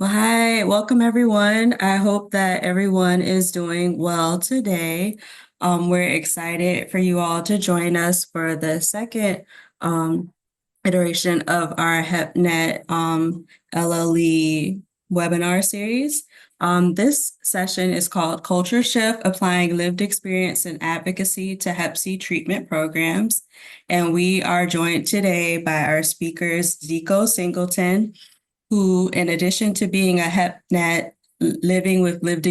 Well, hi, welcome everyone. I hope that everyone is doing well today. We're excited for you all to join us for the second iteration of our HepNet LLE webinar series. This session is called Culture Shift, Applying Lived Experience and Advocacy to Hep C Treatment Programs. And we are joined today by our speakers, Dziko Singleton, who, in addition to being a HepNet Leading with Lived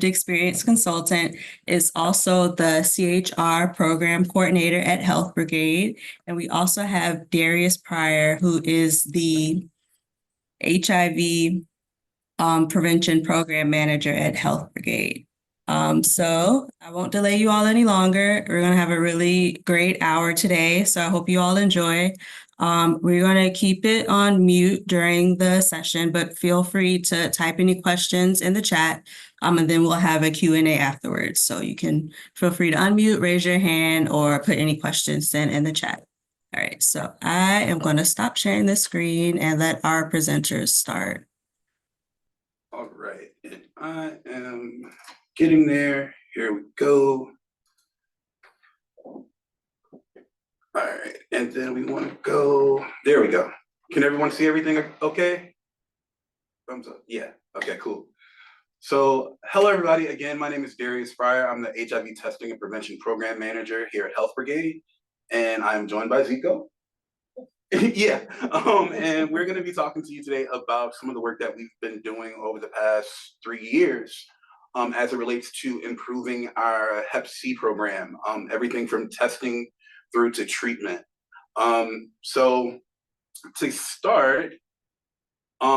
Experience consultant, is also the CHR Program Coordinator at Health Brigade. And we also have Darius Pryor, who is the HIV Prevention Program Manager at Health Brigade. So I won't delay you all any longer. We're going to have a really great hour today, so I hope you all enjoy. We're going to keep it on mute during the session, but feel free to type any questions in the chat, and then we'll have a Q&A afterwards. So you can feel free to unmute, raise your hand, or put any questions in the chat. All right, so I am going to stop sharing the screen and let our presenters start. All right, and I am getting there. Here we go. All right, and then we want to go, there we go. Can everyone see everything okay? Thumbs up, yeah, okay, cool. So hello everybody, again, my name is Darius Pryor. I'm the HIV Testing and Prevention Program Manager here at Health Brigade, and I'm joined by Dziko. Yeah, and we're gonna be talking to you today about some of the work that we've been doing over the past 3 years as it relates to improving our Hep C program, everything from testing through to treatment. So to start,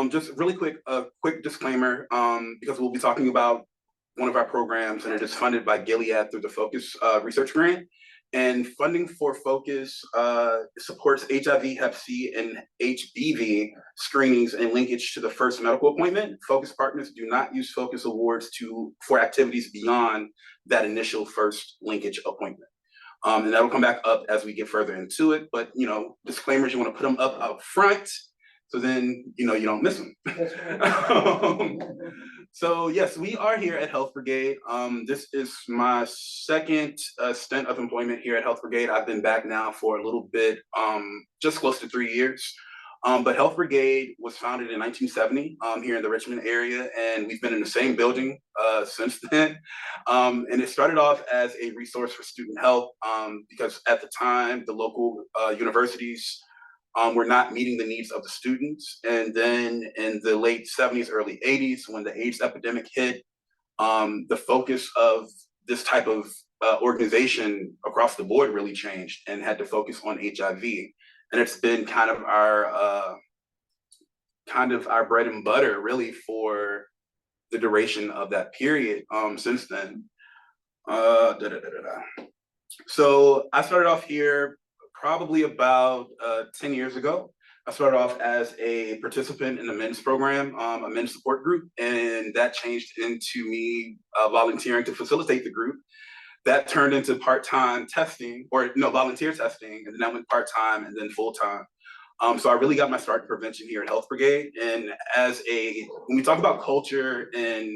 just really quick, a quick disclaimer, because we'll be talking about one of our programs, and it is funded by Gilead through the Focus Research Grant. And funding for Focus supports HIV, Hep C, and HBV screenings and linkage to the first medical appointment. Focus partners do not use Focus awards for activities beyond that initial first linkage appointment. And that'll come back up as we get further into it. But, disclaimers, you want to put them up front, so then, you don't miss them. So yes, we are here at Health Brigade. This is my second stint of employment here at Health Brigade. I've been back now for a little bit, just close to 3 years. But Health Brigade was founded in 1970 here in the Richmond area, and we've been in the same building since then. And it started off as a resource for student health because at the time, the local universities were not meeting the needs of the students. And then in the late 70s, early 80s, when the AIDS epidemic hit, the focus of this type of organization across the board really changed and had to focus on HIV. And it's been kind of our bread and butter really for the duration of that period since then. So I started off here probably about 10 years ago. I started off as a participant in the men's program, a men's support group, and that changed into me volunteering to facilitate the group. That turned into part-time testing, volunteer testing, and then that went part-time and then full-time. So I really got my start in prevention here at Health Brigade. And when we talk about culture and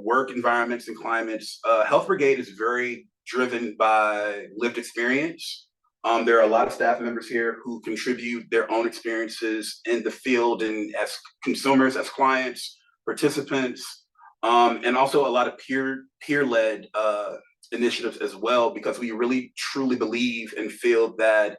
work environments and climates, Health Brigade is very driven by lived experience. There are a lot of staff members here who contribute their own experiences in the field and as consumers, as clients, participants, and also a lot of peer-led initiatives as well, because we really truly believe and feel that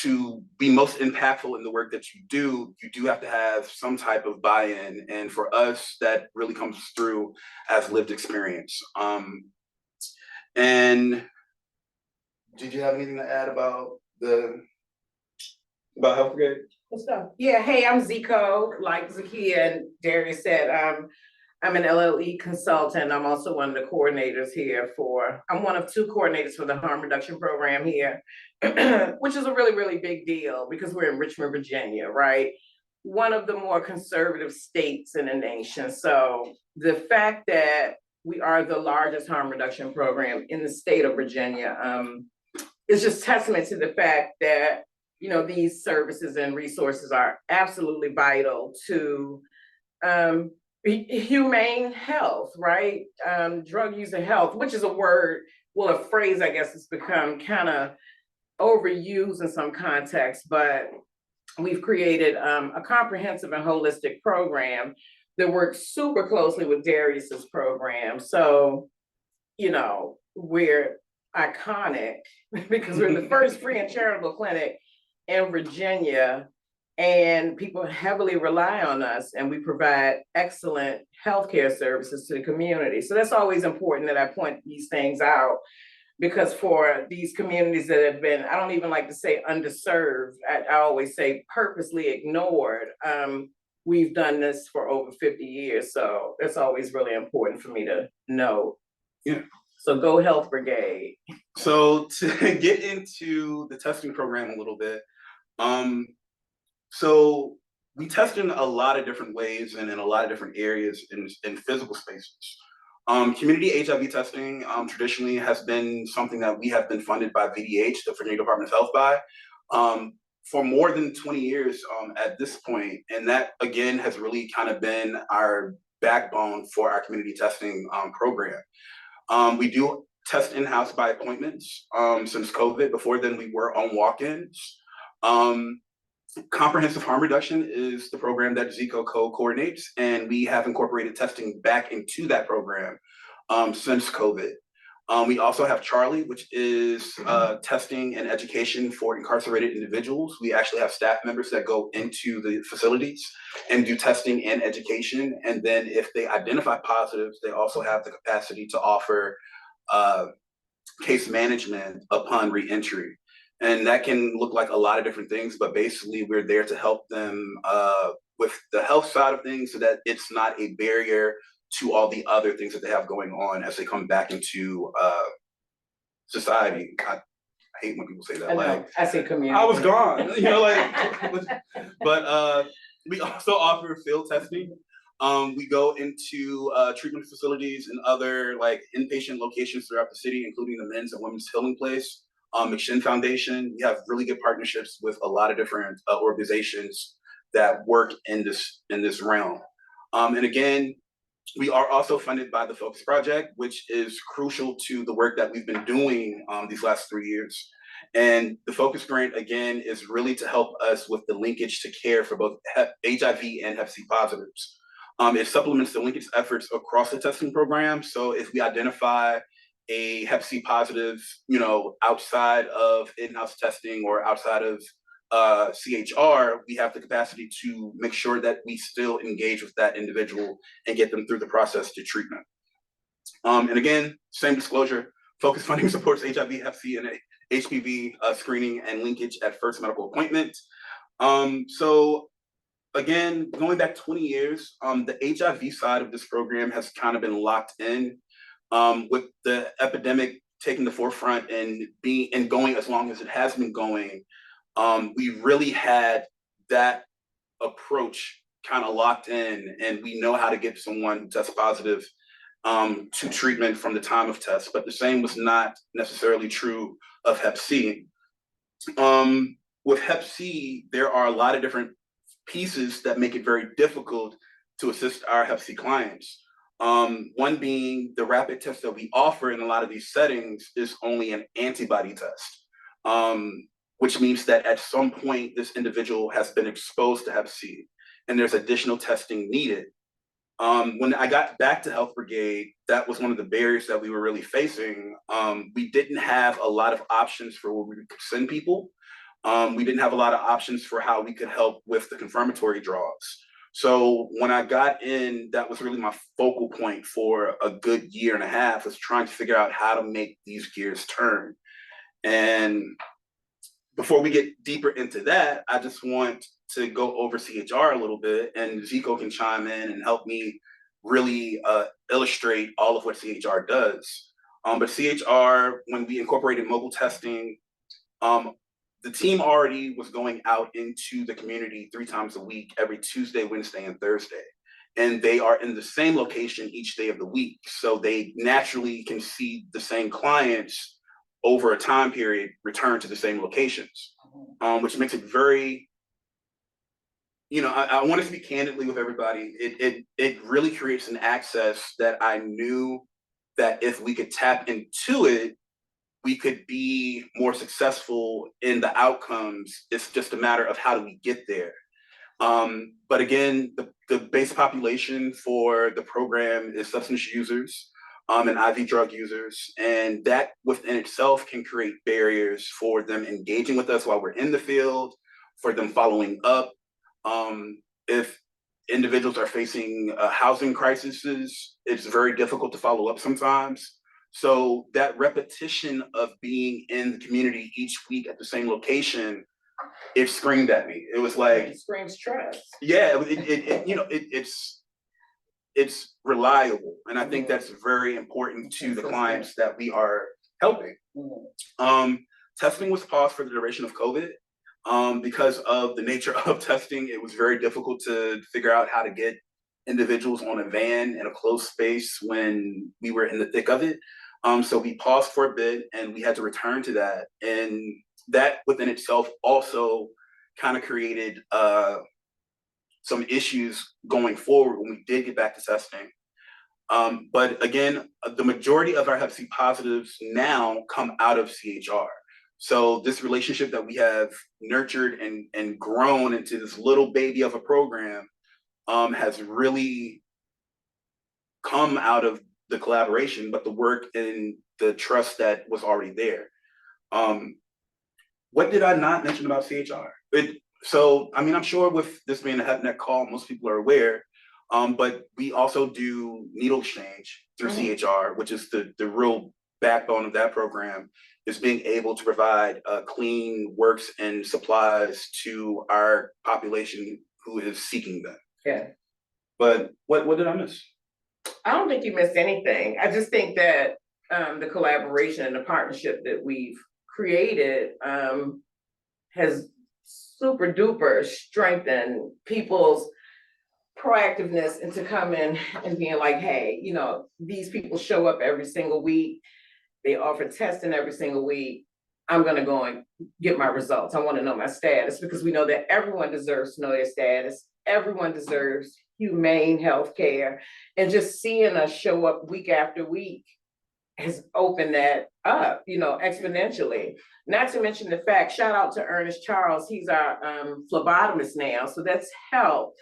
to be most impactful in the work that you do have to have some type of buy-in. And for us, that really comes through as lived experience. And did you have anything to add about Health Brigade? Yeah, hey, I'm Dziko. Like Zakia and Darius said, I'm an LLE consultant. I'm also one of the coordinators here I'm one of 2 coordinators for the harm reduction program here, which is a really, really big deal because we're in Richmond, Virginia, right? One of the more conservative states in the nation. So the fact that we are the largest harm reduction program in the state of Virginia is just testament to the fact that you know, these services and resources are absolutely vital to humane health, right? Drug user health, which is a word, well, a phrase, I guess, has become kind of overused in some contexts, but we've created a comprehensive and holistic program that works super closely with Darius's program. So, you know, we're iconic because we're the first free and charitable clinic in Virginia, and people heavily rely on us, and we provide excellent healthcare services to the community. So that's always important that I point these things out, because for these communities that have been, I don't even like to say underserved, I always say purposely ignored. We've done this for over 50 years, so it's always really important for me to know. Yeah. So go Health Brigade. So to get into the testing program a little bit, so we test in a lot of different ways and in a lot of different areas in physical spaces. Community HIV testing traditionally has been something that we have been funded by VDH, the Virginia Department of Health, by for more than 20 years at this point. And that, again, has really kind of been our backbone for our community testing program. We do test in-house by appointments since COVID. Before then, we were on walk-ins. Comprehensive harm reduction is the program that Dziko co-coordinates, and we have incorporated testing back into that program since COVID. We also have Charlie, which is testing and education for incarcerated individuals. We actually have staff members that go into the facilities and do testing and education. And then if they identify positives, they also have the capacity to offer case management upon reentry. And that can look like a lot of different things, but basically we're there to help them with the health side of things so that it's not a barrier to all the other things that they have going on as they come back into society. I hate when people say that. I know, like, I say community. I was gone, you know, like, but we also offer field testing. We go into treatment facilities and other like inpatient locations throughout the city, including the Men's and Women's Healing Place. McShin Foundation, we have really good partnerships with a lot of different organizations that work in this realm. And again, we are also funded by the Focus Project, which is crucial to the work that we've been doing these last 3 years. And the Focus Grant, again, is really to help us with the linkage to care for both HIV and Hep C positives. It supplements the linkage efforts across the testing program. So if we identify a Hep C positive, you know, outside of in-house testing or outside of CHR, we have the capacity to make sure that we still engage with that individual and get them through the process to treatment. And again, same disclosure, Focus funding supports HIV, Hep C, and HPV screening and linkage at first medical appointment. So again, going back 20 years, the HIV side of this program has kind of been locked in. With the epidemic taking the forefront and going as long as it has been going, we really had that approach kind of locked in, and we know how to get someone who tests positive to treatment from the time of test. But the same was not necessarily true of Hep C. With Hep C, there are a lot of different pieces that make it very difficult to assist our Hep C clients. One being the rapid test that we offer in a lot of these settings is only an antibody test, which means that at some point this individual has been exposed to Hep C and there's additional testing needed. When I got back to Health Brigade, that was one of the barriers that we were really facing. We didn't have a lot of options for where we could send people. We didn't have a lot of options for how we could help with the confirmatory draws. So when I got in, that was really my focal point for a good year and a half, was trying to figure out how to make these gears turn. And before we get deeper into that, I just want to go over CHR a little bit, and Dziko can chime in and help me really illustrate all of what CHR does. But CHR, when we incorporated mobile testing, the team already was going out into the community 3 times a week, every Tuesday, Wednesday, and Thursday. And they are in the same location each day of the week. So they naturally can see the same clients over a time period return to the same locations. which makes it very, I want to speak candidly with everybody. It really creates an access that I knew that if we could tap into it, we could be more successful in the outcomes. It's just a matter of how do we get there. But again, the base population for the program is substance users and IV drug users. And that within itself can create barriers for them engaging with us while we're in the field, for them following up. If individuals are facing housing crises, it's very difficult to follow up sometimes. So that repetition of being in the community each week at the same location, it screamed at me. It was like, It screams trust. yeah, it's reliable, and I think that's very important to the clients that we are helping. Testing was paused for the duration of COVID. Because of the nature of testing, it was very difficult to figure out how to get individuals on a van in a closed space when we were in the thick of it. So we paused for a bit and we had to return to that. And that within itself also kind of created some issues going forward when we did get back to testing. But again, the majority of our Hep C positives now come out of CHR. So this relationship that we have nurtured and grown into this little baby of a program has really come out of the collaboration, but the work and the trust that was already there. What did I not mention about CHR? So, I mean, I'm sure with this being a HepNET call, most people are aware, but we also do needle exchange through CHR, which is the real backbone of that program, is being able to provide clean works and supplies to our population who is seeking them. Yeah. But what did I miss? I don't think you missed anything. I just think that the collaboration and the partnership that we've created has super duper strengthened people's proactiveness into coming and being like, hey, these people show up every single week. They offer testing every single week. I'm going to go and get my results. I want to know my status, because we know that everyone deserves to know their status. Everyone deserves humane health care. And just seeing us show up week after week has opened that up, exponentially. Not to mention the fact, shout out to Ernest Charles, he's our phlebotomist now. So that's helped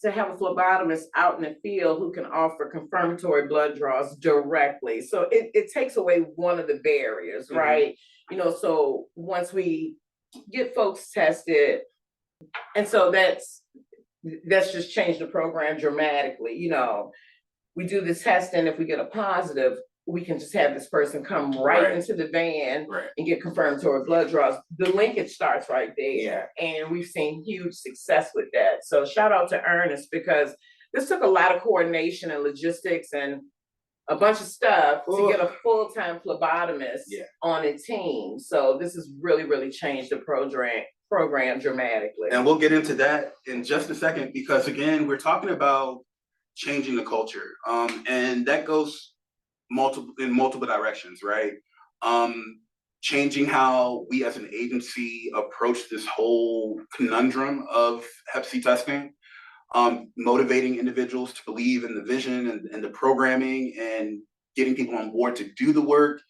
to have a phlebotomist out in the field who can offer confirmatory blood draws directly. So it takes away one of the barriers, right? So once we get folks tested, and so that's just changed the program dramatically. We do the testing, if we get a positive, we can just have this person come right into the van and get confirmatory blood draws. The linkage starts right there. And we've seen huge success with that. So shout out to Ernest, because this took a lot of coordination and logistics and a bunch of stuff to get a full-time phlebotomist on a team. So this has really, really changed the program dramatically. And we'll get into that in just a second, because again, we're talking about changing the culture. And that goes in multiple directions, right? Changing how we as an agency approach this whole conundrum of Hep C testing, motivating individuals to believe in the vision and the programming, and getting people on board to do the work.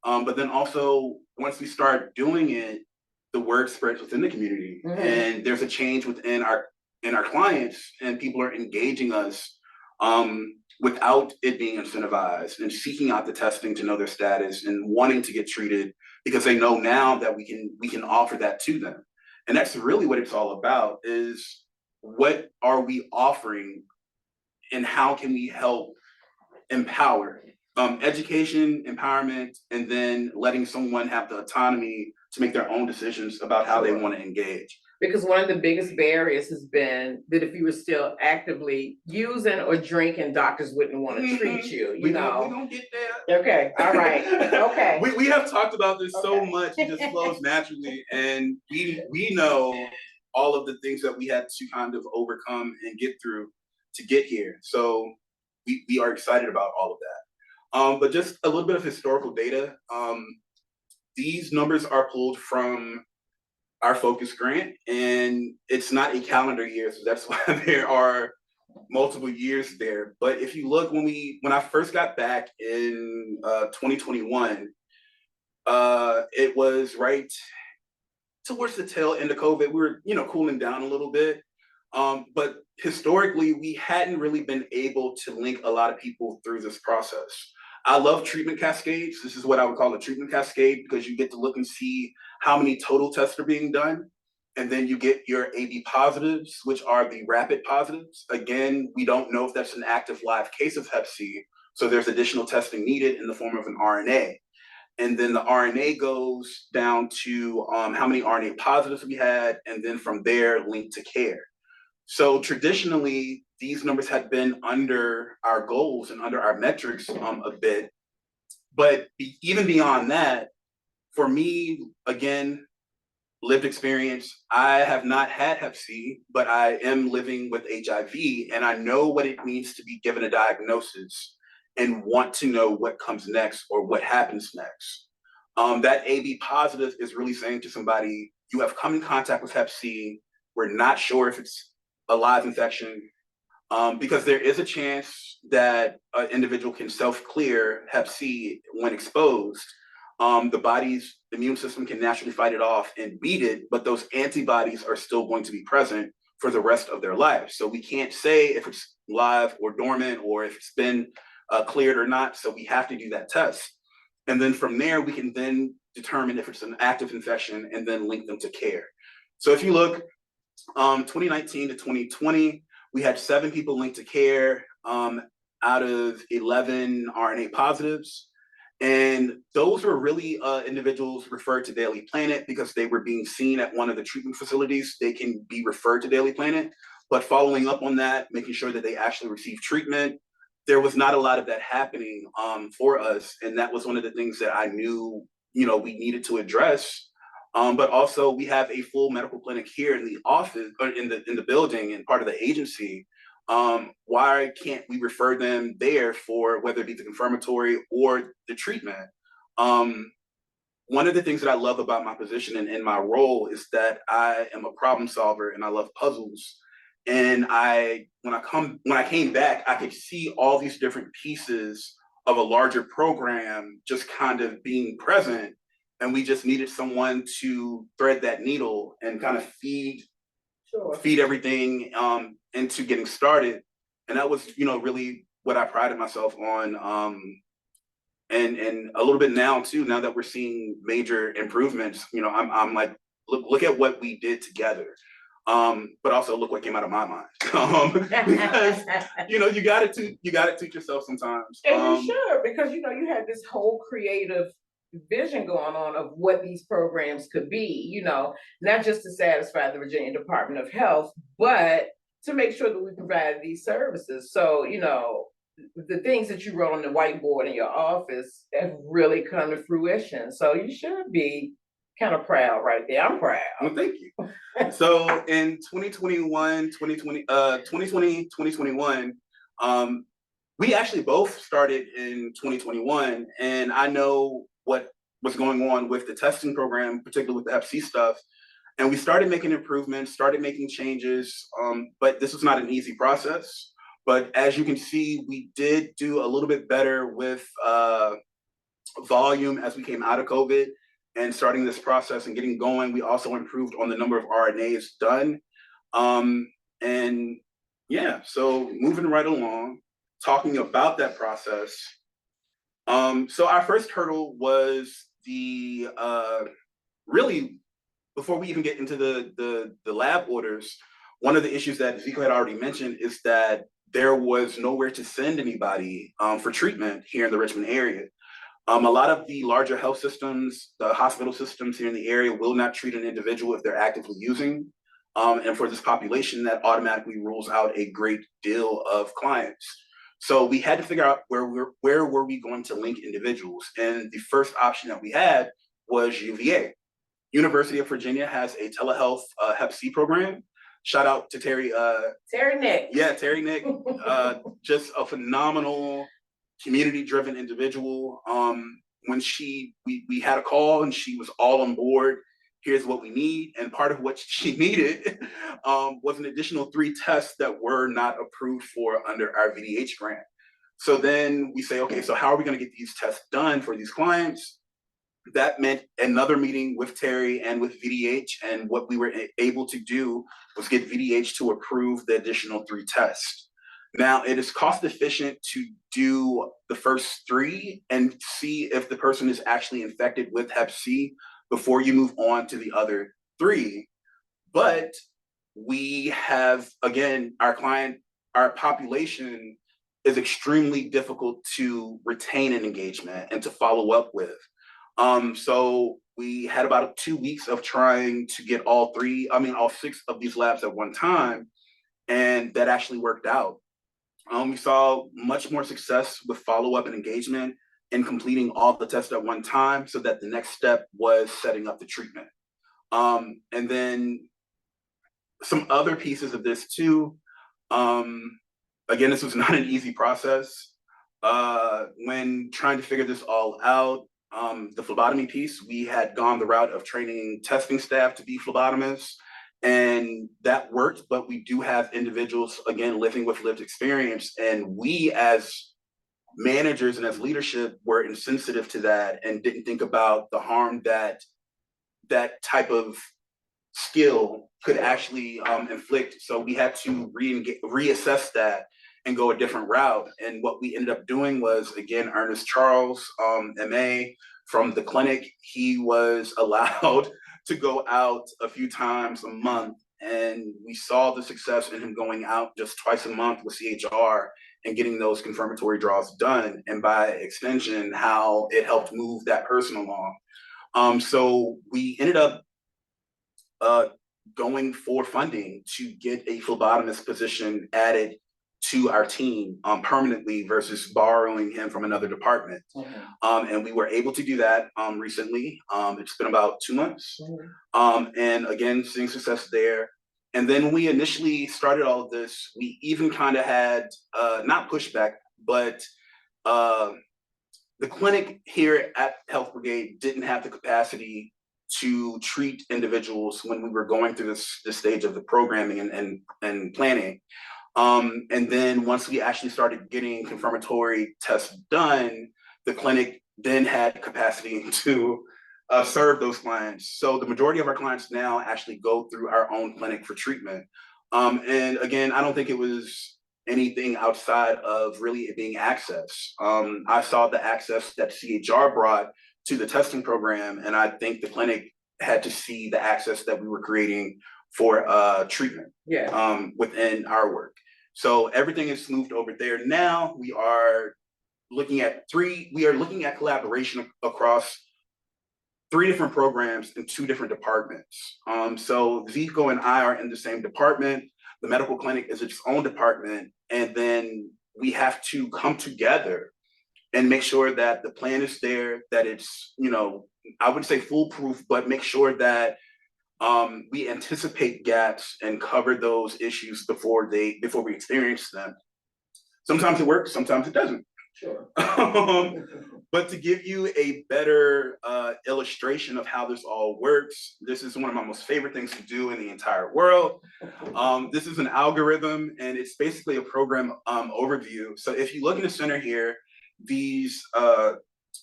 But then also, once we start doing it, the word spreads within the community, and there's a change within our clients, and people are engaging us without it being incentivized, and seeking out the testing to know their status and wanting to get treated, because they know now that we can offer that to them. And that's really what it's all about, is what are we offering and how can we help empower? Education, empowerment, and then letting someone have the autonomy to make their own decisions about how they want to engage. Because one of the biggest barriers has been that if you were still actively using or drinking, doctors wouldn't want to treat you. We don't get there. Okay, all right. Okay. We have talked about this so much, it just flows naturally, and we know all of the things that we had to kind of overcome and get through to get here. So we are excited about all of that. But just a little bit of historical data. These numbers are pulled from our focus grant, and it's not a calendar year, so that's why there are multiple years there. But if you look, when I first got back in 2021, it was right towards the tail end of COVID. We were, cooling down a little bit. But historically, we hadn't really been able to link a lot of people through this process. I love treatment cascades. This is what I would call a treatment cascade, because you get to look and see how many total tests are being done. And then you get your AB positives, which are the rapid positives. Again, we don't know if that's an active live case of Hep C. So there's additional testing needed in the form of an RNA. And then the RNA goes down to how many RNA positives we had, and then from there linked to care. So traditionally, these numbers had been under our goals and under our metrics a bit. But even beyond that, for me, again, lived experience, I have not had Hep C, but I am living with HIV, and I know what it means to be given a diagnosis and want to know what comes next or what happens next. That AB positive is really saying to somebody, you have come in contact with Hep C, we're not sure if it's a live infection, because there is a chance that an individual can self-clear Hep C when exposed. The body's immune system can naturally fight it off and beat it, but those antibodies are still going to be present for the rest of their life. So we can't say if it's live or dormant or if it's been cleared or not. So we have to do that test. And then from there, we can then determine if it's an active infection and then link them to care. So if you look, 2019 to 2020, we had 7 people linked to care out of 11 RNA positives. And those were really individuals referred to Daily Planet because they were being seen at one of the treatment facilities. They can be referred to Daily Planet, but following up on that, making sure that they actually receive treatment, there was not a lot of that happening for us. And that was one of the things that I knew, we needed to address. But also we have a full medical clinic here in the office or in the building and part of the agency. Why can't we refer them there for whether it be the confirmatory or the treatment? One of the things that I love about my position and my role is that I am a problem solver and I love puzzles. And when I came back, I could see all these different pieces of a larger program just kind of being present. And we just needed someone to thread that needle and kind of feed everything into getting started. And that was, really what I prided myself on. And a little bit now too, now that we're seeing major improvements, I'm like, look at what we did together. But also look what came out of my mind. Because, you gotta teach yourself sometimes. And you should, because, you had this whole creative vision going on of what these programs could be, not just to satisfy the Virginia Department of Health, but to make sure that we provide these services. So, the things that you wrote on the whiteboard in your office have really come to fruition. So you should be kind of proud right there. I'm proud. Well, thank you. So in 2021, we actually both started in 2021, and I know what was going on with the testing program, particularly with the Hep C stuff. And we started making improvements, started making changes, but this was not an easy process. But as you can see, we did do a little bit better with volume as we came out of COVID and starting this process and getting going. We also improved on the number of RNAs done. And yeah, so moving right along, talking about that process. So our first hurdle was really, before we even get into the lab orders, one of the issues that Dziko had already mentioned is that there was nowhere to send anybody for treatment here in the Richmond area. A lot of the larger health systems, the hospital systems here in the area will not treat an individual if they're actively using. And for this population, that automatically rules out a great deal of clients. So we had to figure out where were we going to link individuals. And the first option that we had was UVA. University of Virginia has a telehealth Hep C program. Shout out to Terry Nick. Yeah, Terry Nick, just a phenomenal community-driven individual. When we had a call and she was all on board, here's what we need. And part of what she needed was an additional 3 tests that were not approved for under our VDH grant. So then we say, okay, so how are we going to get these tests done for these clients? That meant another meeting with Terry and with VDH. And what we were able to do was get VDH to approve the additional 3 tests. Now, it is cost efficient to do the first 3 and see if the person is actually infected with Hep C before you move on to the other 3. But we have, again, our population is extremely difficult to retain an engagement and to follow up with. So we had about 2 weeks of trying to get all 6 of these labs at one time, and that actually worked out. We saw much more success with follow-up and engagement and completing all the tests at one time, so that the next step was setting up the treatment. And then some other pieces of this too. Again, this was not an easy process. When trying to figure this all out, the phlebotomy piece, we had gone the route of training testing staff to be phlebotomists, and that worked, but we do have individuals, again, living with lived experience, and we as managers and as leadership were insensitive to that and didn't think about the harm that that type of skill could actually inflict. So we had to reassess that and go a different route. And what we ended up doing was, again, Ernest Charles, MA, from the clinic, he was allowed to go out a few times a month. And we saw the success in him going out just twice a month with CHR and getting those confirmatory draws done. And by extension, how it helped move that person along. So we ended up going for funding to get a phlebotomist position added to our team permanently versus borrowing him from another department. And we were able to do that recently. It's been about 2 months. And again, seeing success there. And then we initially started all of this, we even kind of had, not pushback, but the clinic here at Health Brigade didn't have the capacity to treat individuals when we were going through this stage of the programming and planning. And then once we actually started getting confirmatory tests done, the clinic then had capacity to serve those clients. So the majority of our clients now actually go through our own clinic for treatment. And again, I don't think it was anything outside of really it being access. I saw the access that CHR brought to the testing program, and I think the clinic had to see the access that we were creating for treatment within our work. So everything is moved over there. Now we are looking at collaboration across 3 different programs in 2 different departments. So Dziko and I are in the same department. The medical clinic is its own department. And then we have to come together and make sure that the plan is there, that it's, I wouldn't say foolproof, but make sure that we anticipate gaps and cover those issues before we experience them. Sometimes it works, sometimes it doesn't. Sure. But to give you a better illustration of how this all works, this is one of my most favorite things to do in the entire world. This is an algorithm, and it's basically a program overview. So if you look in the center here, these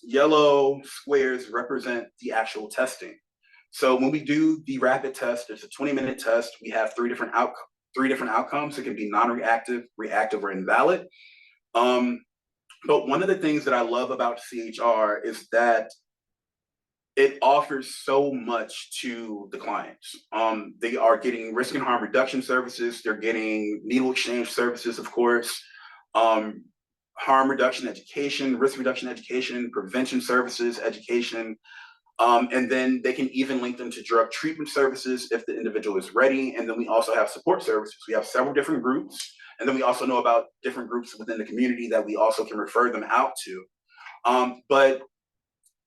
yellow squares represent the actual testing. So when we do the rapid test, it's a 20-minute test. We have 3 different outcomes. It can be non-reactive, reactive, or invalid. But one of the things that I love about CHR is that it offers so much to the clients. They are getting risk and harm reduction services. They're getting needle exchange services, of course, harm reduction education, risk reduction education, prevention services education. And then they can even link them to drug treatment services if the individual is ready. And then we also have support services. We have several different groups. And then we also know about different groups within the community that we also can refer them out to. But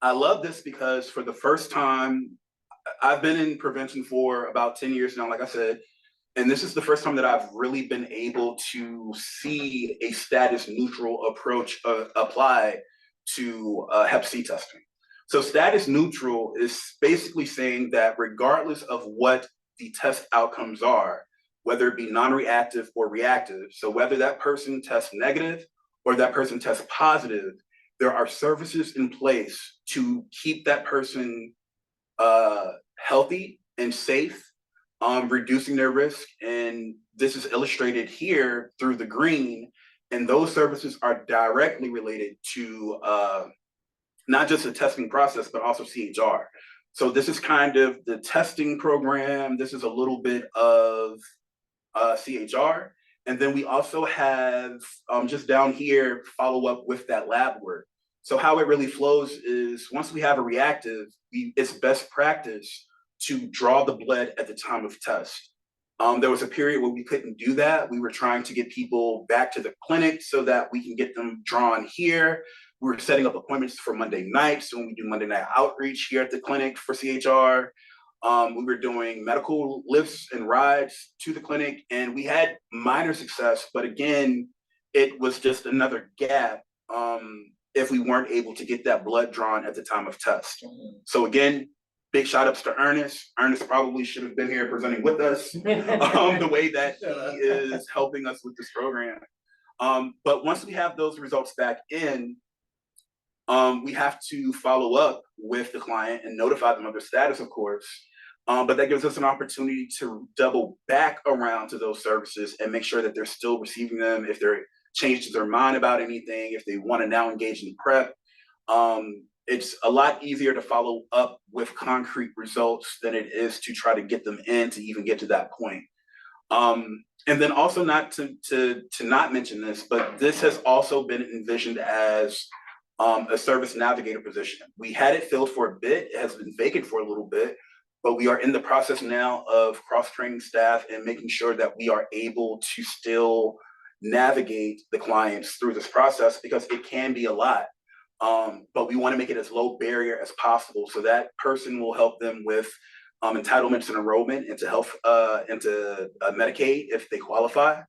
I love this because for the first time, I've been in prevention for about 10 years now, like I said, and this is the first time that I've really been able to see a status neutral approach applied to Hep C testing. So status neutral is basically saying that regardless of what the test outcomes are, whether it be non-reactive or reactive, so whether that person tests negative or that person tests positive, there are services in place to keep that person healthy and safe, reducing their risk. And this is illustrated here through the green. And those services are directly related to not just the testing process, but also CHR. So this is kind of the testing program. This is a little bit of CHR. And then we also have just down here, follow up with that lab work. So how it really flows is once we have a reactive, it's best practice to draw the blood at the time of test. There was a period where we couldn't do that. We were trying to get people back to the clinic so that we can get them drawn here. We were setting up appointments for Monday nights when we do Monday night outreach here at the clinic for CHR. We were doing medical lifts and rides to the clinic, and we had minor success, but again, it was just another gap if we weren't able to get that blood drawn at the time of test. So again, big shout outs to Ernest. Ernest probably should have been here presenting with us the way that he is helping us with this program. But once we have those results back in, we have to follow up with the client and notify them of their status, of course. But that gives us an opportunity to double back around to those services and make sure that they're still receiving them. If they're changed their mind about anything, if they want to now engage in prep, it's a lot easier to follow up with concrete results than it is to try to get them in to even get to that point. And then also not to not mention this, but this has also been envisioned as a service navigator position. We had it filled for a bit, it has been vacant for a little bit, but we are in the process now of cross-training staff and making sure that we are able to still navigate the clients through this process because it can be a lot. But we want to make it as low barrier as possible. So that person will help them with entitlements and enrollment into health, into Medicaid if they qualify.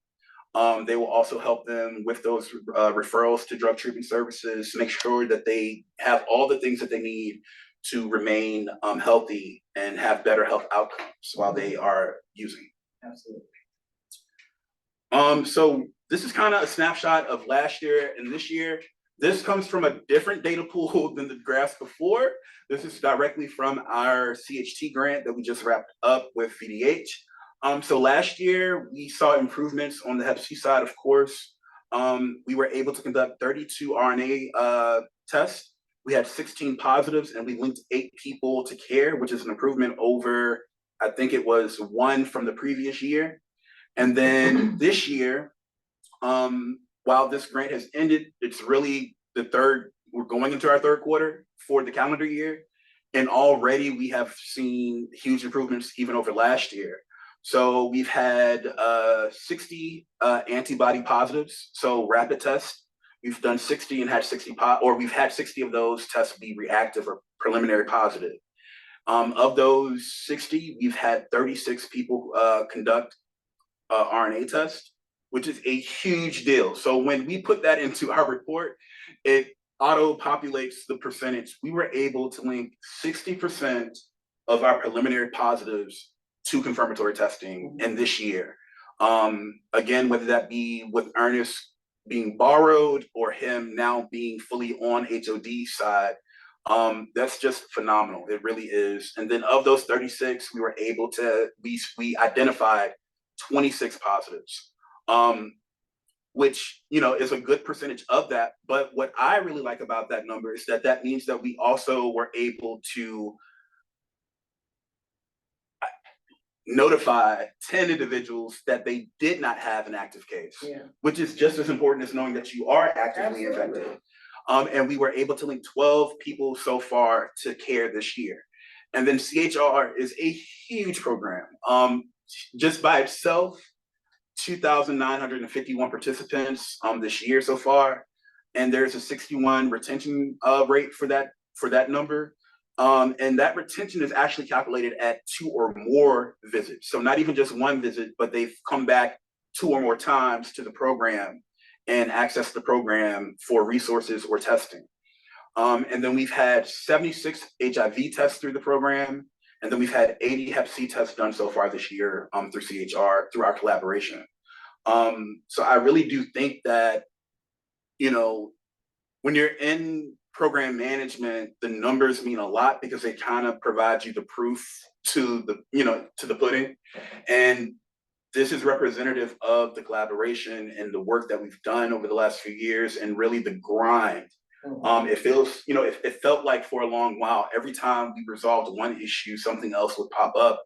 They will also help them with those referrals to drug treatment services to make sure that they have all the things that they need to remain healthy and have better health outcomes while they are using. Absolutely. So this is kind of a snapshot of last year and this year. This comes from a different data pool than the graphs before. This is directly from our CHT grant that we just wrapped up with VDH. So last year, we saw improvements on the Hep C side, of course. We were able to conduct 32 RNA tests. We had 16 positives, and we linked 8 people to care, which is an improvement over, I think it was 1 from the previous year. And then this year, while this grant has ended, it's really we're going into our third quarter for the calendar year. And already we have seen huge improvements even over last year. So we've had 60 antibody positives, so rapid tests. We've done 60 and had 60, we've had 60 of those tests be reactive or preliminary positive. Of those 60, we've had 36 people conduct RNA tests, which is a huge deal. So when we put that into our report, it auto-populates the percentage. We were able to link 60% of our preliminary positives to confirmatory testing in this year. Again, whether that be with Ernest being borrowed or him now being fully on HOD side, that's just phenomenal. It really is. And then of those 36, we were able to, we identified 26 positives, which, you know, is a good percentage of that. But what I really like about that number is that that means that we also were able to notify 10 individuals that they did not have an active case, which is just as important as knowing that you are actively infected. And we were able to link 12 people so far to care this year. And then CHR is a huge program. Just by itself, 2,951 participants this year so far. And there's a 61 retention rate for that number. And that retention is actually calculated at 2 or more visits. So not even just 1 visit, but they've come back 2 or more times to the program and access the program for resources or testing. And then we've had 76 HIV tests through the program. And then we've had 80 Hep C tests done so far this year through CHR, through our collaboration. So I really do think that, you know, when you're in program management, the numbers mean a lot because they kind of provide you the proof to the, you know, to the pudding. And this is representative of the collaboration and the work that we've done over the last few years and really the grind. It feels, you know, it felt like for a long while, every time we resolved one issue, something else would pop up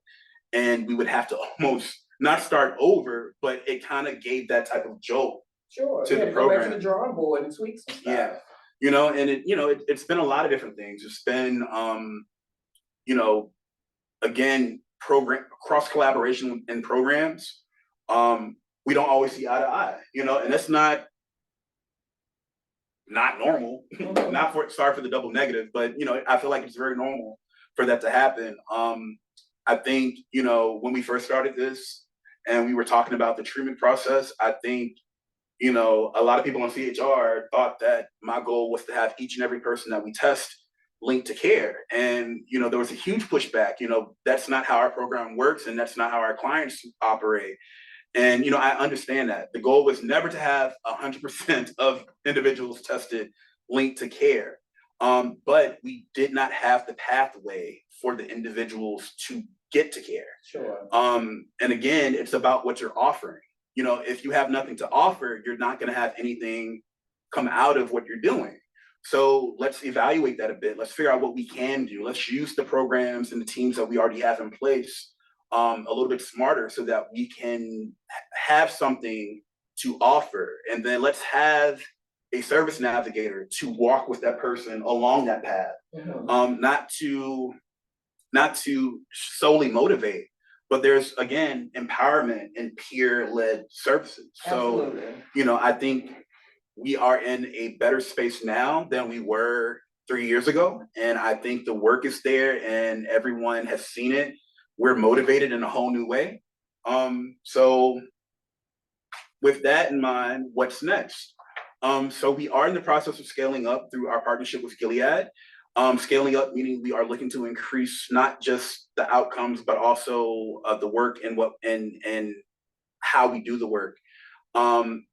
and we would have to almost not start over, but it kind of gave that type of jolt to the program. Go back to the drawing board and tweak some stuff. Yeah, you know, and it's been a lot of different things. It's been, you know, again, program cross collaboration in programs. We don't always see eye to eye, you know, and that's not normal. Sorry for the double negative, but you know, I feel like it's very normal for that to happen. I think, you know, when we first started this and we were talking about the treatment process, I think, you know, a lot of people on CHR thought that my goal was to have each and every person that we test linked to care. And, you know, there was a huge pushback. You know, that's not how our program works and that's not how our clients operate. And, you know, I understand that. The goal was never to have 100% of individuals tested linked to care. But we did not have the pathway for the individuals to get to care. Sure. And again, it's about what you're offering. You know, if you have nothing to offer, you're not going to have anything come out of what you're doing. So let's evaluate that a bit. Let's figure out what we can do. Let's use the programs and the teams that we already have in place a little bit smarter so that we can have something to offer. And then let's have a service navigator to walk with that person along that path, not to solely motivate, but there's, again, empowerment and peer-led services. Absolutely. So, you know, I think we are in a better space now than we were 3 years ago. And I think the work is there and everyone has seen it. We're motivated in a whole new way. So with that in mind, what's next? So we are in the process of scaling up through our partnership with Gilead. Scaling up meaning we are looking to increase not just the outcomes, but also the work and how we do the work.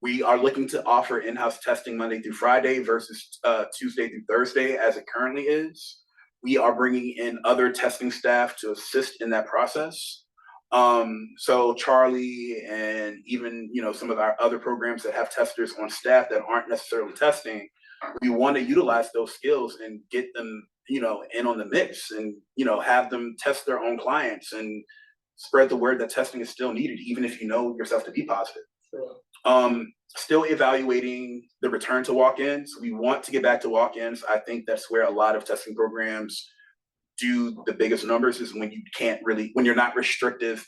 We are looking to offer in-house testing Monday through Friday versus Tuesday through Thursday as it currently is. We are bringing in other testing staff to assist in that process. So Charlie and even, you know, some of our other programs that have testers on staff that aren't necessarily testing, we want to utilize those skills and get them, you know, in on the mix and, you know, have them test their own clients and spread the word that testing is still needed, even if you know yourself to be positive. Sure. Still evaluating the return to walk-ins. We want to get back to walk-ins. I think that's where a lot of testing programs do the biggest numbers is when you can't really, when you're not restrictive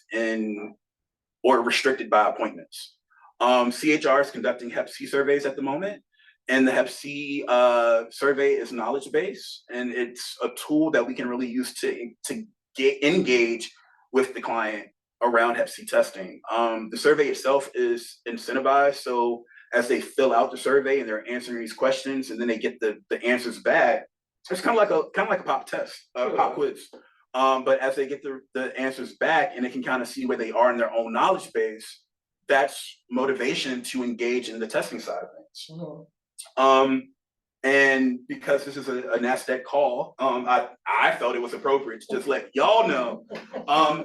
or restricted by appointments. CHR is conducting Hep C surveys at the moment. And the Hep C survey is knowledge-based, and it's a tool that we can really use to engage with the client around Hep C testing. The survey itself is incentivized, so as they fill out the survey and they're answering these questions, and then they get the answers back, it's kind of like a pop test, pop quiz. But as they get the answers back, and they can kind of see where they are in their own knowledge base, that's motivation to engage in the testing side of things. And because this is a NASTAD call, I felt it was appropriate to just let y'all know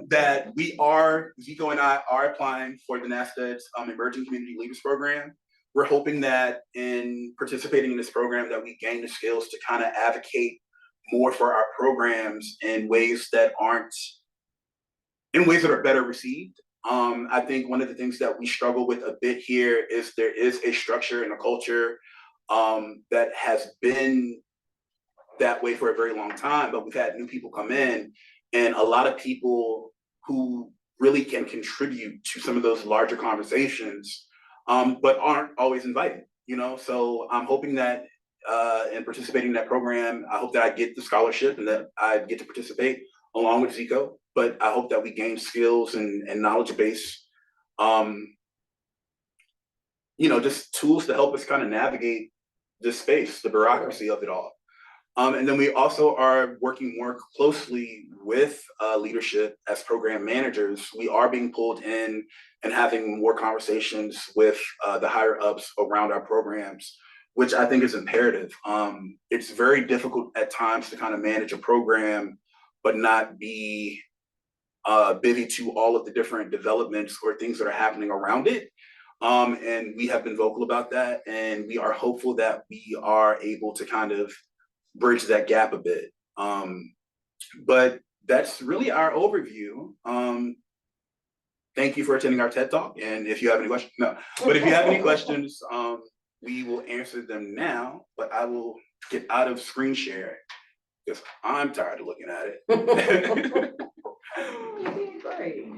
that Dziko and I are applying for the NASTAD's Emerging Community Leaders Program. We're hoping that in participating in this program that we gain the skills to kind of advocate more for our programs in ways that are better received. I think one of the things that we struggle with a bit here is there is a structure and a culture that has been that way for a very long time, but we've had new people come in and a lot of people who really can contribute to some of those larger conversations, but aren't always invited, you know? So I'm hoping that in participating in that program, I hope that I get the scholarship and that I get to participate along with Dziko, but I hope that we gain skills and knowledge base, you know, just tools to help us kind of navigate this space, the bureaucracy of it all. And then we also are working more closely with leadership as program managers. We are being pulled in and having more conversations with the higher ups around our programs, which I think is imperative. It's very difficult at times to kind of manage a program, but not be bivy to all of the different developments or things that are happening around it. And we have been vocal about that, and we are hopeful that we are able to kind of bridge that gap a bit. But that's really our overview. Thank you for attending our TED Talk. And if you have any questions, but if you have any questions, we will answer them now, but I will get out of screen share because I'm tired of looking at it. Great.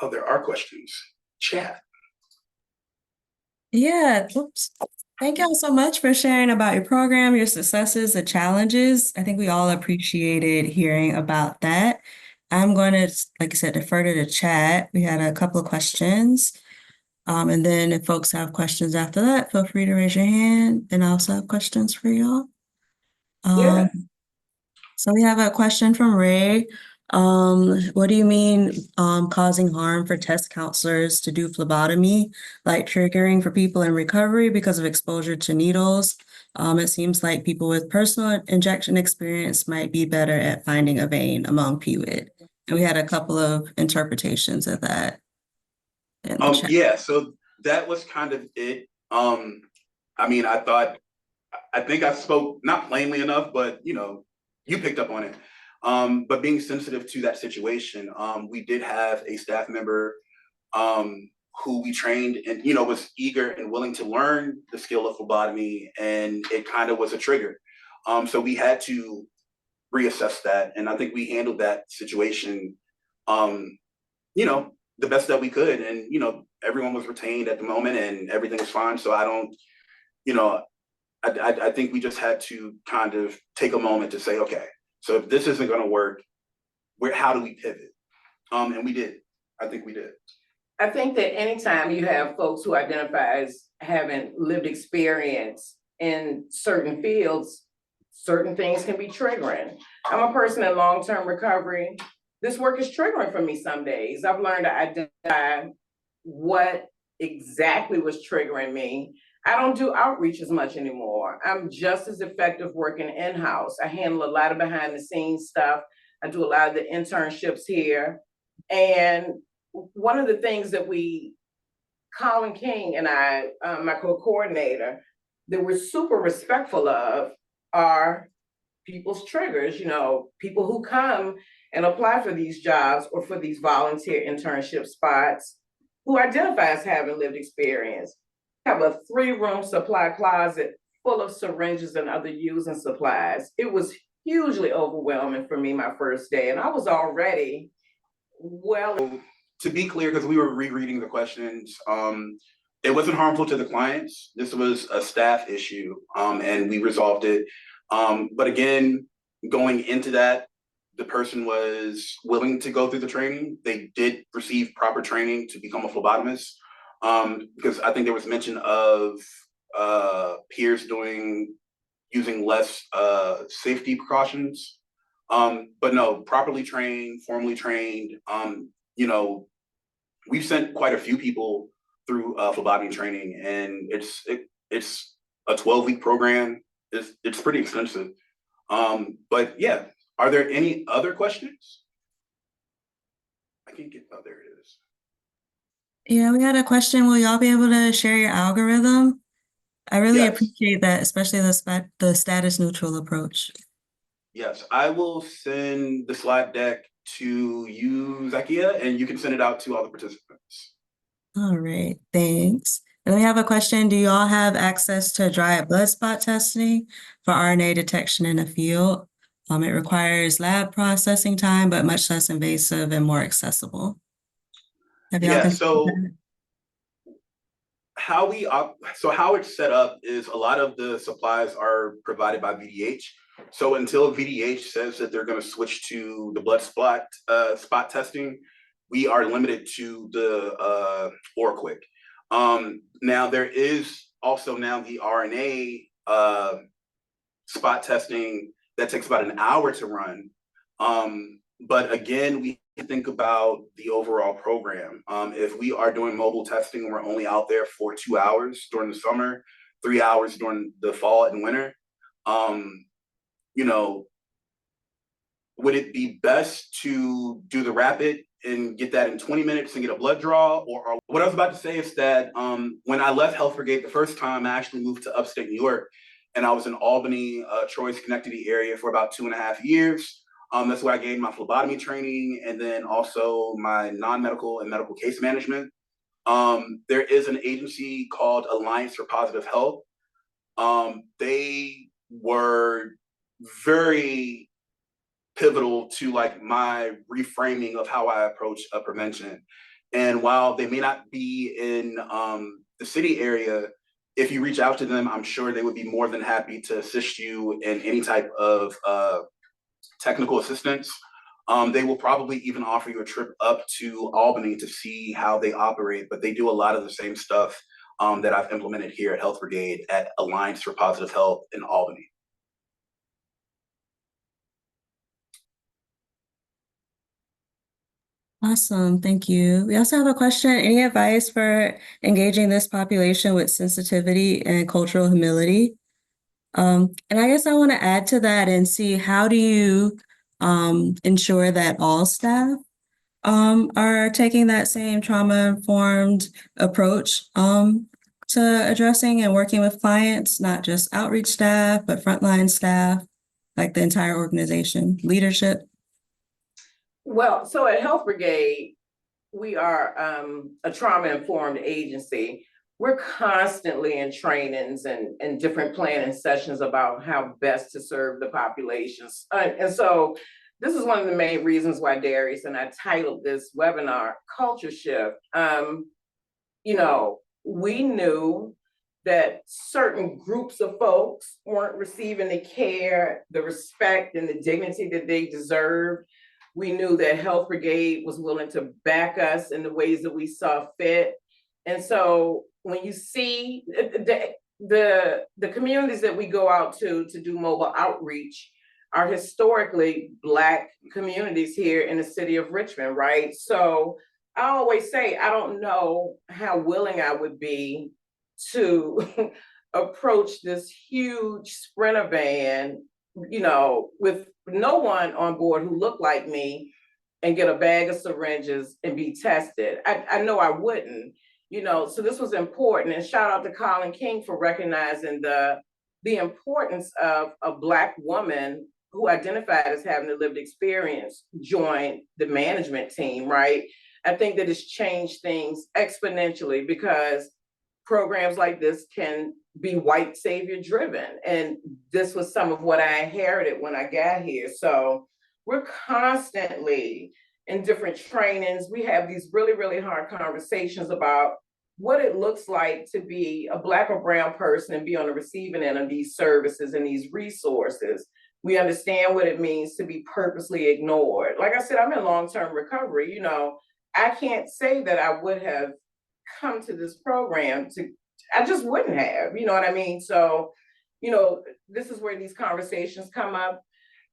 Oh, there are questions. Chat. Yeah, oops. Thank y'all so much for sharing about your program, your successes, the challenges. I think we all appreciated hearing about that. I'm going to, like I said, defer to the chat. We had a couple of questions. And then if folks have questions after that, feel free to raise your hand, and I also have questions for y'all. Yeah. So we have a question from Ray. What do you mean causing harm for test counselors to do phlebotomy, like triggering for people in recovery because of exposure to needles? It seems like people with personal injection experience might be better at finding a vein among PWID. And we had a couple of interpretations of that in the chat. Yeah, so that was kind of it. I mean, I think I spoke not plainly enough, but you picked up on it. But being sensitive to that situation, we did have a staff member who we trained and was eager and willing to learn the skill of phlebotomy, and it kind of was a trigger. So we had to reassess that, and I think we handled that situation, the best that we could, and everyone was retained at the moment, and everything was fine. So I don't, I think we just had to kind of take a moment to say, okay, so if this isn't going to work, how do we pivot? And we did. I think we did. I think that anytime you have folks who identify as having lived experience in certain fields, certain things can be triggering. I'm a person in long-term recovery. This work is triggering for me some days. I've learned to identify what exactly was triggering me. I don't do outreach as much anymore. I'm just as effective working in-house. I handle a lot of behind the scenes stuff. I do a lot of the internships here. And one of the things that Colin King and I, my co-coordinator, that we're super respectful of are people's triggers, people who come and apply for these jobs or for these volunteer internship spots who identify as having lived experience. I have a 3-room supply closet full of syringes and other using supplies. It was hugely overwhelming for me my first day, and I was already To be clear, because we were rereading the questions, it wasn't harmful to the clients. This was a staff issue, and we resolved it. But again, going into that, the person was willing to go through the training. They did receive proper training to become a phlebotomist, because I think there was mention of peers using less safety precautions. But no, properly trained, formally trained. We've sent quite a few people through phlebotomy training, and it's a 12-week program. It's pretty extensive. But yeah, are there any other questions? I can't get, oh, there it is. Yeah, we had a question. Will y'all be able to share your algorithm? I really Yes. appreciate that, especially the status neutral approach. Yes, I will send the slide deck to you, Zakia, and you can send it out to all the participants. All right, thanks. And we have a question. Do you all have access to dry blood spot testing for RNA detection in the field? It requires lab processing time, but much less invasive and more accessible. Have y'all Yeah, considered so how it's set up is a lot of the supplies are provided by VDH. So until VDH says that they're going to switch to the blood spot testing, we are limited to the OraQuick. Now there is also now the RNA spot testing that takes about an hour to run. But again, we think about the overall program. If we are doing mobile testing, we're only out there for 2 hours during the summer, 3 hours during the fall and winter. You know, would it be best to do the rapid and get that in 20 minutes and get a blood draw? Or what I was about to say is that when I left Health Brigade the first time, I actually moved to upstate New York, and I was in Albany, Troy, Schenectady area for about 2.5 years. That's where I gained my phlebotomy training and then also my non-medical and medical case management. There is an agency called Alliance for Positive Health. They were very pivotal to like my reframing of how I approach prevention. And while they may not be in the city area, if you reach out to them, I'm sure they would be more than happy to assist you in any type of technical assistance. They will probably even offer you a trip up to Albany to see how they operate, but they do a lot of the same stuff that I've implemented here at Health Brigade at Alliance for Positive Health in Albany. Awesome, thank you. We also have a question. Any advice for engaging this population with sensitivity and cultural humility? And I guess I want to add to that and see, how do you ensure that all staff are taking that same trauma-informed approach to addressing and working with clients, not just outreach staff, but frontline staff, like the entire organization, leadership? Well, so at Health Brigade, we are a trauma-informed agency. We're constantly in trainings and different planning sessions about how best to serve the populations. And so this is one of the main reasons why Darius and I titled this webinar, Culture Shift. You know, we knew that certain groups of folks weren't receiving the care, the respect, and the dignity that they deserved. We knew that Health Brigade was willing to back us in the ways that we saw fit. And so when you see the communities that we go out to do mobile outreach are historically Black communities here in the city of Richmond, right? So I always say, I don't know how willing I would be to approach this huge Sprinter van, you know, with no one on board who looked like me and get a bag of syringes and be tested. I know I wouldn't, you know, so this was important. And shout out to Colin King for recognizing the importance of a Black woman who identified as having a lived experience join the management team, right? I think that it's changed things exponentially because programs like this can be white savior driven. And this was some of what I inherited when I got here. So we're constantly in different trainings. We have these really, really hard conversations about what it looks like to be a Black or brown person and be on the receiving end of these services and these resources. We understand what it means to be purposely ignored. Like I said, I'm in long-term recovery. You know, I can't say that I would have come to this program I just wouldn't have, you know what I mean? So, you know, this is where these conversations come up.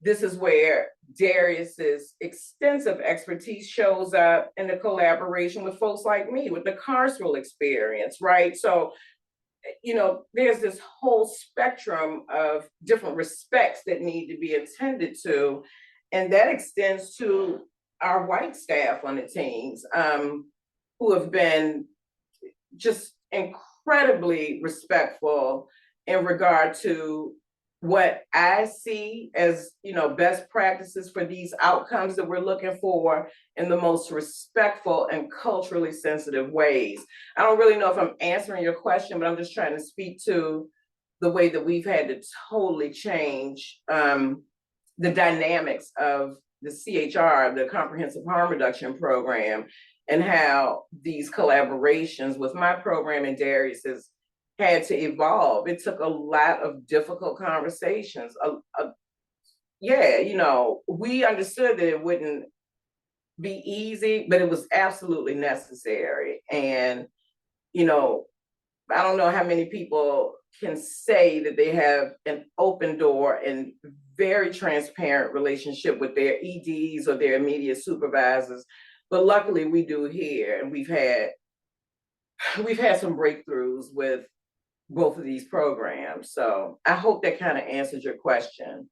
This is where Darius's extensive expertise shows up in the collaboration with folks like me with the carceral experience, right? So, you know, there's this whole spectrum of different respects that need to be attended to. And that extends to our white staff on the teams who have been just incredibly respectful in regard to what I see as, you know, best practices for these outcomes that we're looking for in the most respectful and culturally sensitive ways. I don't really know if I'm answering your question, but I'm just trying to speak to the way that we've had to totally change the dynamics of the CHR, the Comprehensive Harm Reduction Program, and how these collaborations with my program and Darius's had to evolve. It took a lot of difficult conversations. Yeah, you know, we understood that it wouldn't be easy, but it was absolutely necessary. And, you know, I don't know how many people can say that they have an open door and very transparent relationship with their EDs or their immediate supervisors. But luckily we do here, and we've had some breakthroughs with both of these programs. So I hope that kind of answers your question.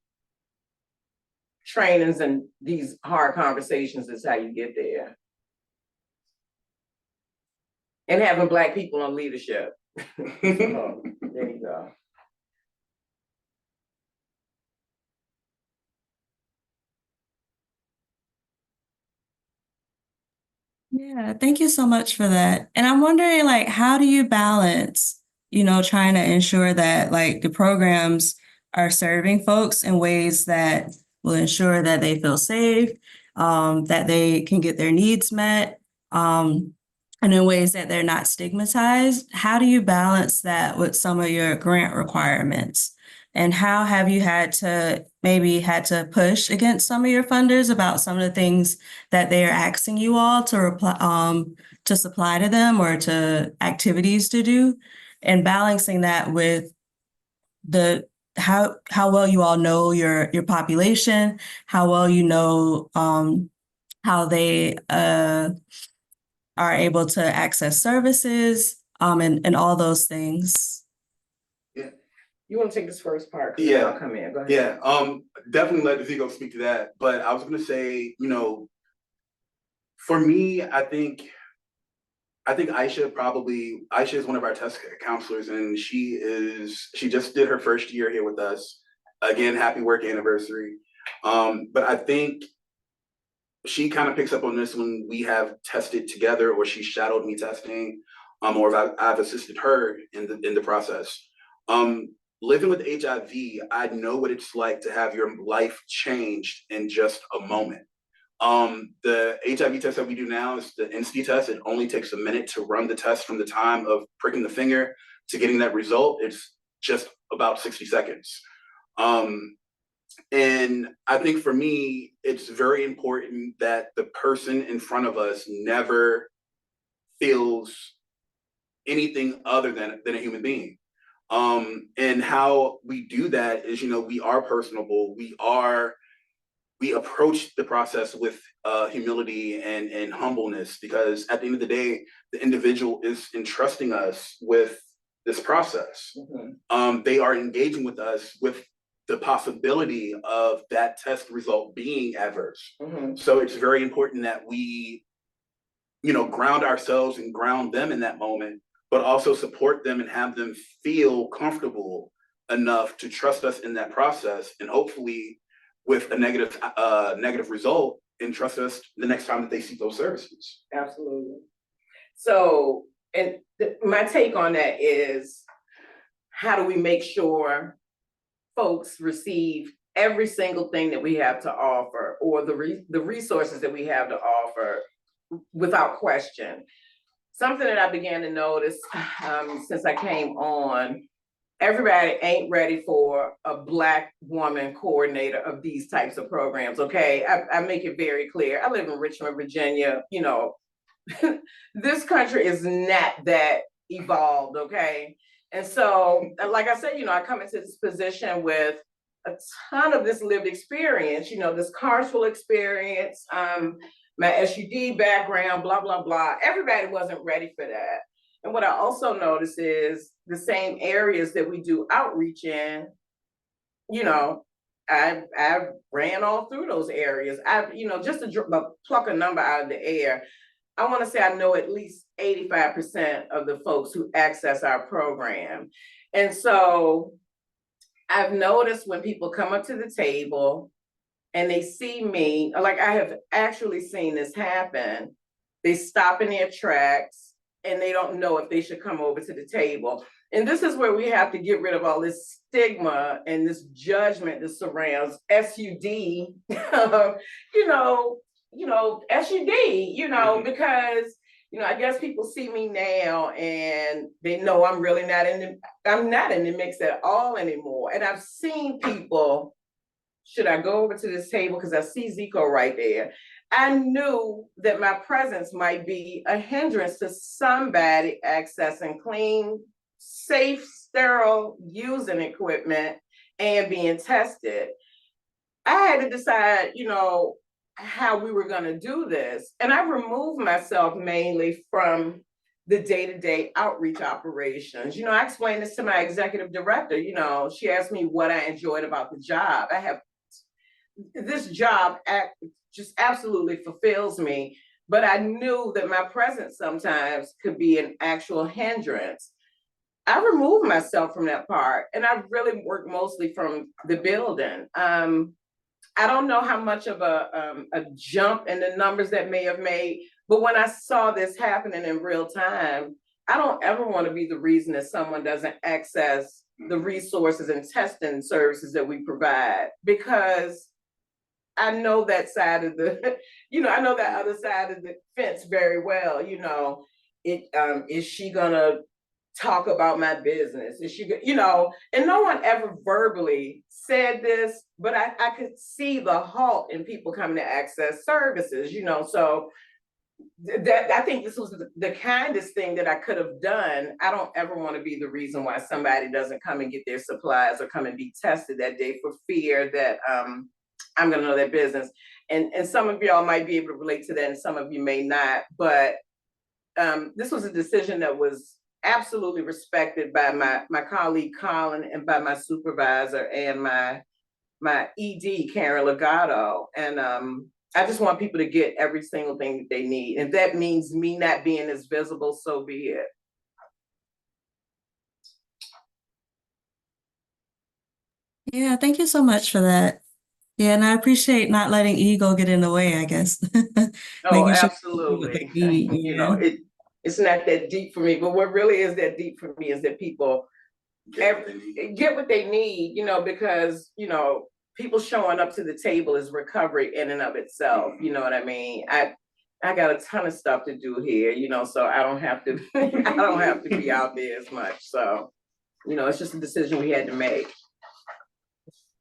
Trainings and these hard conversations is how you get there. And having Black people in leadership. So, there you go. Yeah, thank you so much for that. And I'm wondering, like, how do you balance, trying to ensure that like the programs are serving folks in ways that will ensure that they feel safe, that they can get their needs met, and in ways that they're not stigmatized? How do you balance that with some of your grant requirements? And how have you had to push against some of your funders about some of the things that they are asking you all to supply to them or to activities to do, and balancing that with how well you all know your population, how well how they are able to access services, and all those things. You want to take this first part? Yeah. I'll come in. Go ahead. Yeah, definitely let Dziko speak to that. But I was gonna say, for me, I think Aisha is one of our test counselors, and she just did her first year here with us. Again, happy work anniversary. But I think she kind of picks up on this when we have tested together, or she shadowed me testing, or I've assisted her in the process. Living with HIV, I know what it's like to have your life changed in just a moment. The HIV test that we do now is the INSTI test. It only takes a minute to run the test from the time of pricking the finger to getting that result. It's just about 60 seconds. And I think for me, it's very important that the person in front of us never feels anything other than a human being. And how we do that is, we are personable. We approach the process with humility and humbleness, because at the end of the day, the individual is entrusting us with this process. Mm-hmm. They are engaging with us with the possibility of that test result being adverse. Mm-hmm. So it's very important that we, ground ourselves and ground them in that moment, but also support them and have them feel comfortable enough to trust us in that process, and hopefully with a negative result, and trust us the next time that they seek those services. Absolutely. So, and my take on that is, how do we make sure folks receive every single thing that we have to offer, or the resources that we have to offer without question? Something that I began to notice since I came on, everybody ain't ready for a Black woman coordinator of these types of programs, okay? I make it very clear. I live in Richmond, Virginia. This country is not that evolved, okay? And so, like I said, I come into this position with a ton of this lived experience, this carceral experience, my SUD background, blah, blah, blah. Everybody wasn't ready for that. And what I also noticed is the same areas that we do outreach in, I ran all through those areas. Just to pluck a number out of the air, I want to say I know at least 85% of the folks who access our program. And so I've noticed when people come up to the table and they see me, like I have actually seen this happen, they stop in their tracks and they don't know if they should come over to the table. And this is where we have to get rid of all this stigma and this judgment that surrounds SUD, SUD, because, I guess people see me now and they know I'm really not in the mix at all anymore. And I've seen people, should I go over to this table? Because I see Dziko right there. I knew that my presence might be a hindrance to somebody accessing clean safe, sterile using equipment and being tested. I had to decide, how we were going to do this. And I removed myself mainly from the day-to-day outreach operations. I explained this to my executive director. She asked me what I enjoyed about the job. This job just absolutely fulfills me, but I knew that my presence sometimes could be an actual hindrance. I removed myself from that part, and I really worked mostly from the building. I don't know how much of a jump in the numbers that may have made, but when I saw this happening in real time, I don't ever want to be the reason that someone doesn't access the resources and testing services that we provide, because I know that side of the, I know that other side of the fence very well. Is she gonna talk about my business? Is she, and no one ever verbally said this, but I could see the halt in people coming to access services, so that I think this was the kindest thing that I could have done. I don't ever want to be the reason why somebody doesn't come and get their supplies or come and be tested that day for fear that I'm gonna know their business. And some of y'all might be able to relate to that and some of you may not, but this was a decision that was absolutely respected by my colleague Colin and by my supervisor and my ED Karen Legato. And I just want people to get every single thing that they need. If that means me not being as visible, so be it. Yeah, thank you so much for that. Yeah, and I appreciate not letting ego get in the way, I guess. Oh, Making sure absolutely. yeah. It's not that deep for me, but what really is that deep for me is that people get what they need, because, people showing up to the table is recovery in and of itself. You know what I mean? I got a ton of stuff to do here, so I don't have to, I don't have to be out there as much. So, it's just a decision we had to make.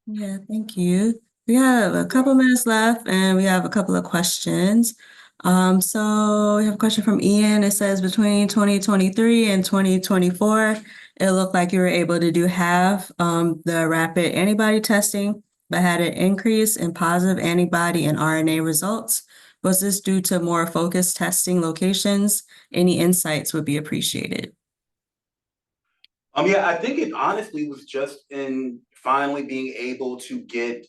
Yeah, thank you. We have a couple minutes left and we have a couple of questions. So we have a question from Ian. It says between 2023 and 2024, it looked like you were able to do half the rapid antibody testing, but had an increase in positive antibody and RNA results. Was this due to more focused testing locations? Any insights would be appreciated. Yeah, I think it honestly was just in finally being able to get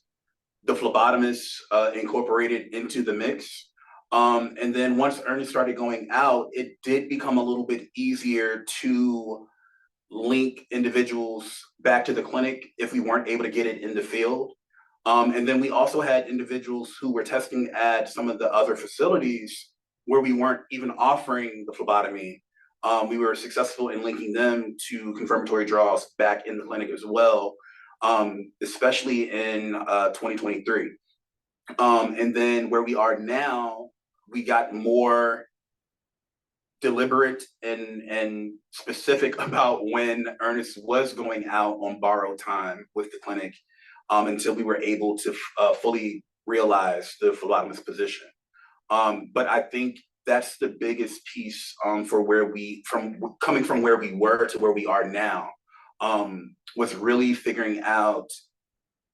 the phlebotomists incorporated into the mix. And then once Ernest started going out, it did become a little bit easier to link individuals back to the clinic if we weren't able to get it in the field. And then we also had individuals who were testing at some of the other facilities where we weren't even offering the phlebotomy. We were successful in linking them to confirmatory draws back in the clinic as well, especially in 2023. And then where we are now, we got more deliberate and specific about when Ernest was going out on borrowed time with the clinic until we were able to fully realize the phlebotomist position. But I think that's the biggest piece for coming from where we were to where we are now, was really figuring out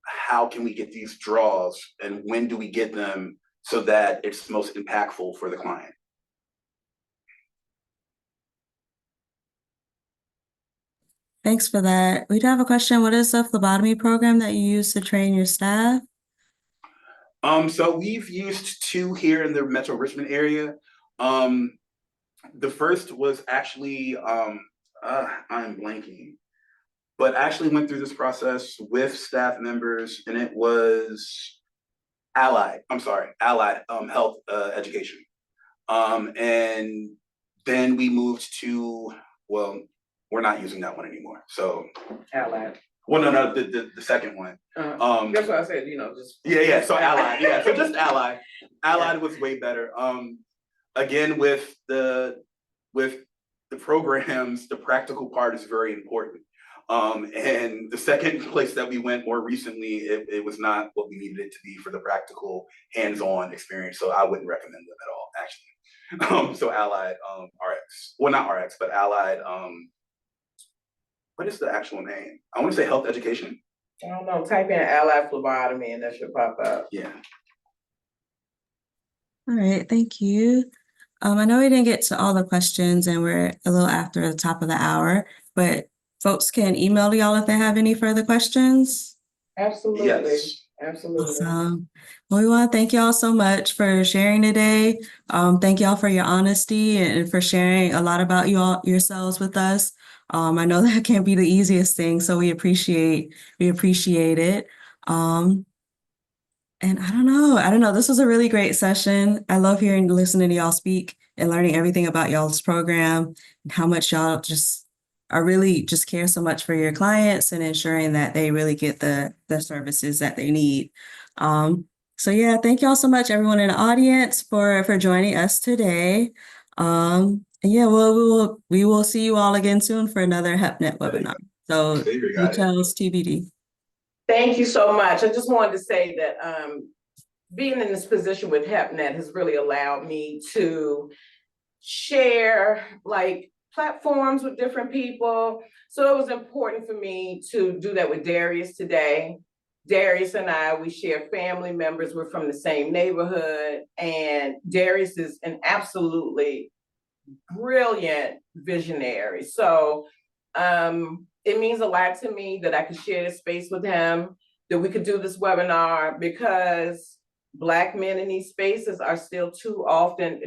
how can we get these draws and when do we get them so that it's most impactful for the client. Thanks for that. We do have a question. What is the phlebotomy program that you use to train your staff? So we've used two here in the Metro Richmond area. The first was actually, I'm blanking, but I actually went through this process with staff members, and it was Allied Health Education. And then we moved to, well, we're not using that one anymore. So Allied. Well, no, the second one. That's what I said, just. Yeah, so Allied, yeah, so just Allied. Allied was way better. Again, with the programs, the practical part is very important. And the second place that we went more recently, it was not what we needed it to be for the practical hands-on experience. So I wouldn't recommend them at all, actually. So Allied RX, well, not RX, but Allied what is the actual name? I want to say health education. I don't know, type in allied phlebotomy and that should pop up. Yeah. All right, thank you. I know we didn't get to all the questions and we're a little after the top of the hour, but folks can email y'all if they have any further questions. Absolutely, Yes. absolutely. Awesome. Well, we want to thank y'all so much for sharing today. Thank y'all for your honesty and for sharing a lot about yourselves with us. I know that can't be the easiest thing, so we appreciate it. And I don't know. This was a really great session. I love listening to y'all speak and learning everything about y'all's program and how much y'all just care so much for your clients and ensuring that they really get the services that they need. So yeah, thank y'all so much, everyone in the audience, for joining us today. And yeah, we will see you all again soon for another HepNet webinar. So details TBD. Thank you so much. I just wanted to say that being in this position with HepNet has really allowed me to share like platforms with different people. So it was important for me to do that with Darius today. Darius and I, we share family members. We're from the same neighborhood, and Darius is an absolutely brilliant visionary. So it means a lot to me that I could share this space with him, that we could do this webinar, because Black men in these spaces are still too often,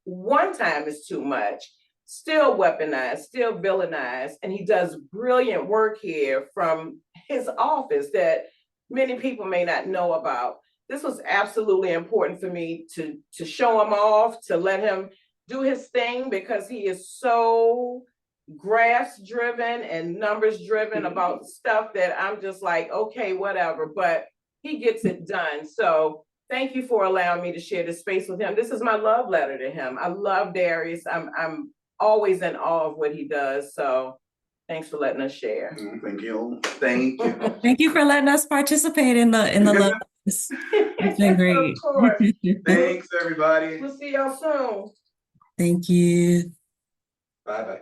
one time is too much, still weaponized, still villainized, and he does brilliant work here from his office that many people may not know about. This was absolutely important for me to show him off, to let him do his thing, because he is so graphs driven and numbers driven about stuff that I'm just like, okay, whatever, but he gets it done. So thank you for allowing me to share this space with him. This is my love letter to him. I love Darius. I'm always in awe of what he does. So thanks for letting us share. Thank you. Thank you. Thank you for letting us participate in the love. It's been great. Of course. Thanks, everybody. We'll see y'all soon. Thank you. Bye-bye.